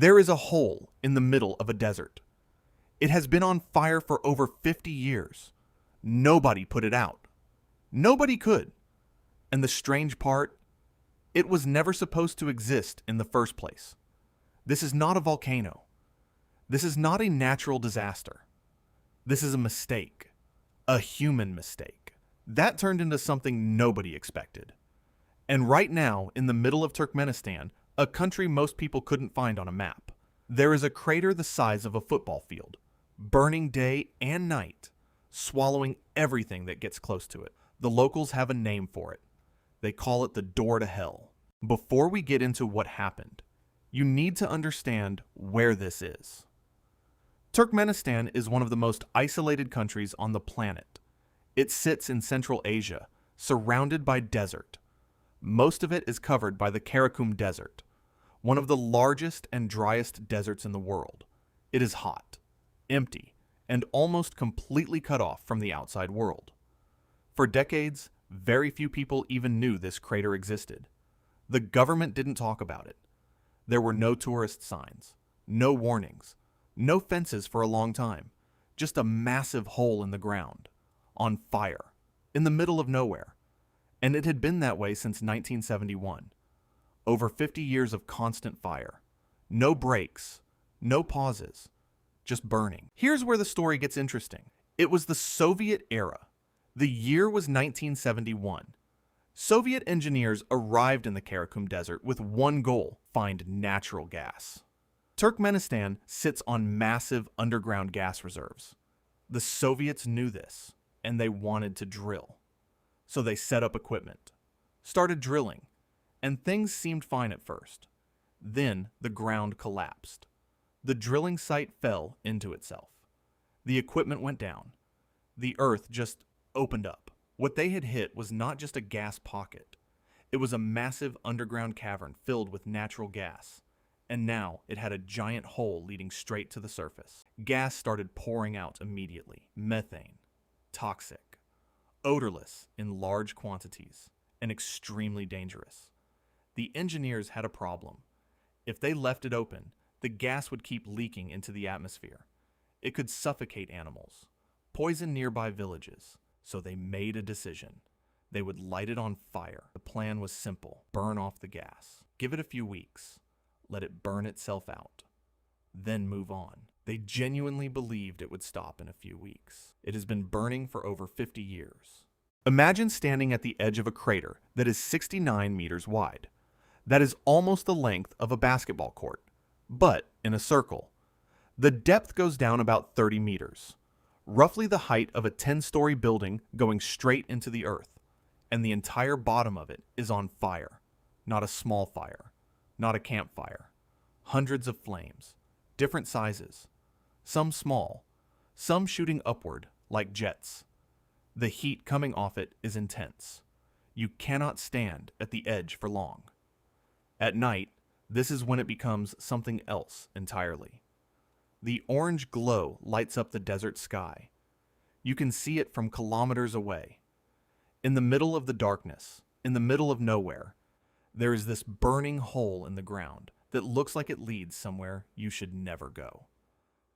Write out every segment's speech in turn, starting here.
There is a hole in the middle of a desert. It has been on fire for over 50 years. Nobody put it out. Nobody could. And the strange part, it was never supposed to exist in the first place. This is not a volcano. This is not a natural disaster. This is a mistake. A human mistake. That turned into something nobody expected. And right now, in the middle of Turkmenistan, a country most people couldn't find on a map, there is a crater the size of a football field, burning day and night, swallowing everything that gets close to it. The locals have a name for it. They call it the door to hell. Before we get into what happened, you need to understand where this is. Turkmenistan is one of the most isolated countries on the planet. It sits in Central Asia, surrounded by desert. Most of it is covered by the Karakum Desert, one of the largest and driest deserts in the world. It is hot, empty, and almost completely cut off from the outside world. For decades, very few people even knew this crater existed. The government didn't talk about it. There were no tourist signs, no warnings, no fences for a long time, just a massive hole in the ground, on fire, in the middle of nowhere. And it had been that way since 1971. Over 50 years of constant fire. No breaks, no pauses, just burning. Here's where the story gets interesting. It was the Soviet era. The year was 1971. Soviet engineers arrived in the Karakum Desert with one goal: find natural gas. Turkmenistan sits on massive underground gas reserves. The Soviets knew this, and they wanted to drill. So they set up equipment, started drilling, and things seemed fine at first. Then the ground collapsed. The drilling site fell into itself. The equipment went down. The earth just opened up. What they had hit was not just a gas pocket. It was a massive underground cavern filled with natural gas. And now it had a giant hole leading straight to the surface. Gas started pouring out immediately. Methane. Toxic. Odorless in large quantities. And extremely dangerous. The engineers had a problem. If they left it open, the gas would keep leaking into the atmosphere. It could suffocate animals, poison nearby villages. So they made a decision. They would light it on fire. The plan was simple. Burn off the gas. Give it a few weeks. Let it burn itself out. Then move on. They genuinely believed it would stop in a few weeks. It has been burning for over 50 years. Imagine standing at the edge of a crater that is 69 meters wide. That is almost the length of a basketball court, but in a circle. The depth goes down about 30 meters. Roughly the height of a 10-story building going straight into the earth, and the entire bottom of it is on fire. Not a small fire, not a campfire. Hundreds of flames, different sizes, some small, some shooting upward like jets. The heat coming off it is intense. You cannot stand at the edge for long. At night, this is when it becomes something else entirely. The orange glow lights up the desert sky. You can see it from kilometers away. In the middle of the darkness, in the middle of nowhere, there is this burning hole in the ground that looks like it leads somewhere you should never go.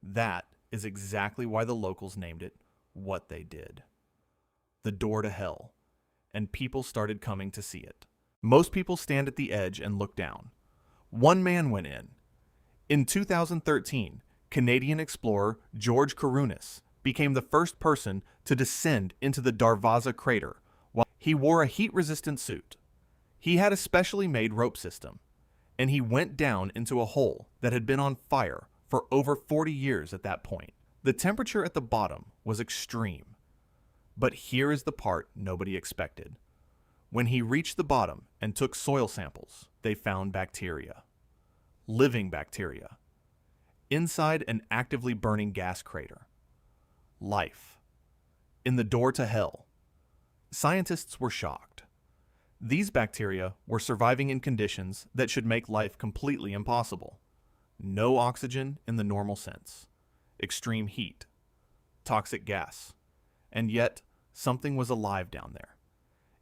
That is exactly why the locals named it what they did. The door to hell, and people started coming to see it. Most people stand at the edge and look down. One man went in. In 2013, Canadian explorer George Kourounis became the first person to descend into the Darvaza crater while he wore a heat-resistant suit. He had a specially made rope system, and he went down into a hole that had been on fire for over 40 years at that point. The temperature at the bottom was extreme. But here is the part nobody expected. When he reached the bottom and took soil samples, they found bacteria. Living bacteria. Inside an actively burning gas crater. Life. In the door to hell. Scientists were shocked. These bacteria were surviving in conditions that should make life completely impossible. No oxygen in the normal sense. Extreme heat. Toxic gas. And yet, something was alive down there.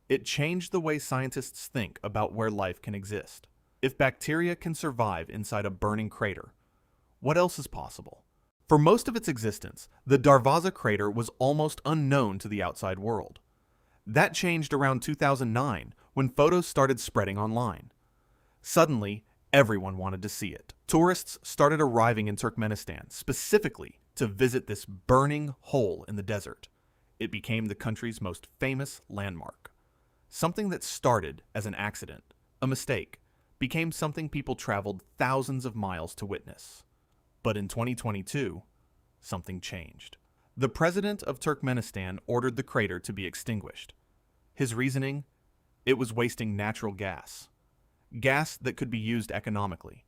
It changed the way scientists think about where life can exist. If bacteria can survive inside a burning crater, what else is possible? For most of its existence, the Darvaza crater was almost unknown to the outside world. That changed around 2009 when photos started spreading online. Suddenly, everyone wanted to see it. Tourists started arriving in Turkmenistan specifically to visit this burning hole in the desert. It became the country's most famous landmark. Something that started as an accident, a mistake, became something people traveled thousands of miles to witness. But in 2022, something changed. The president of Turkmenistan ordered the crater to be extinguished. His reasoning? It was wasting natural gas. Gas that could be used economically.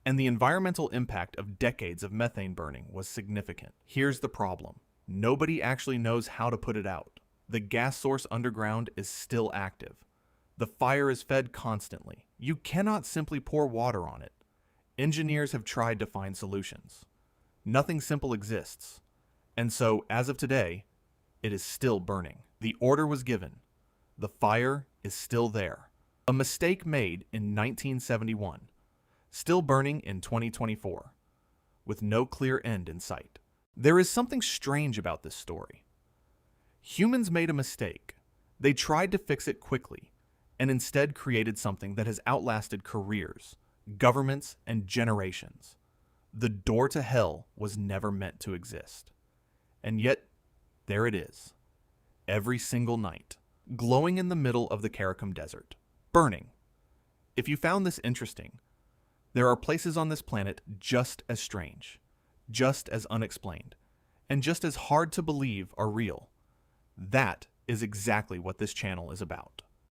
And the environmental impact of decades of methane burning was significant. Here's the problem. Nobody actually knows how to put it out. The gas source underground is still active. The fire is fed constantly. You cannot simply pour water on it. Engineers have tried to find solutions. Nothing simple exists. And so, as of today, it is still burning. The order was given. The fire is still there. A mistake made in 1971. Still burning in 2024. With no clear end in sight. There is something strange about this story. Humans made a mistake. They tried to fix it quickly, and instead created something that has outlasted careers, governments, and generations. The door to hell was never meant to exist. And yet, there it is. Every single night, glowing in the middle of the Karakum Desert, burning. If you found this interesting, there are places on this planet just as strange, just as unexplained, and just as hard to believe are real. That is exactly what this channel is about.